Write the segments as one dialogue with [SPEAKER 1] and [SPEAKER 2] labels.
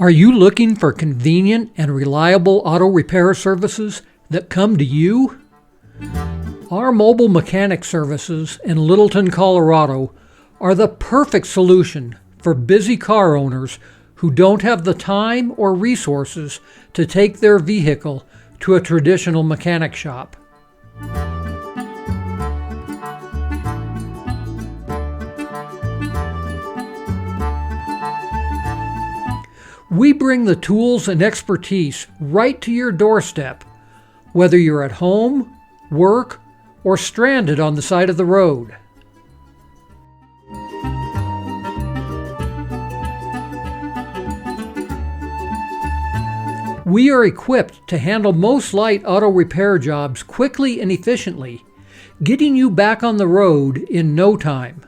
[SPEAKER 1] Are you looking for convenient and reliable auto repair services that come to you? Our mobile mechanic services in Littleton, Colorado are the perfect solution for busy car owners who don't have the time or resources to take their vehicle to a traditional mechanic shop. We bring the tools and expertise right to your doorstep, whether you're at home, work, or stranded on the side of the road. We are equipped to handle most light auto repair jobs quickly and efficiently, getting you back on the road in no time.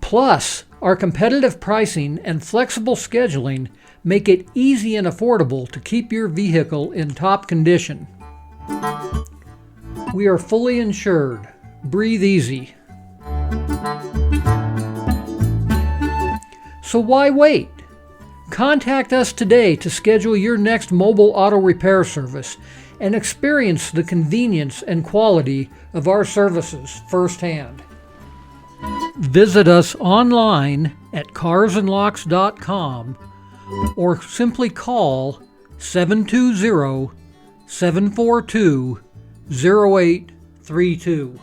[SPEAKER 1] Plus, our competitive pricing and flexible scheduling make it easy and affordable to keep your vehicle in top condition. We are fully insured. Breathe easy. So why wait? Contact us today to schedule your next mobile auto repair service and experience the convenience and quality of our services firsthand. Visit us online at carsandlocks.com or simply call 720-742-0832.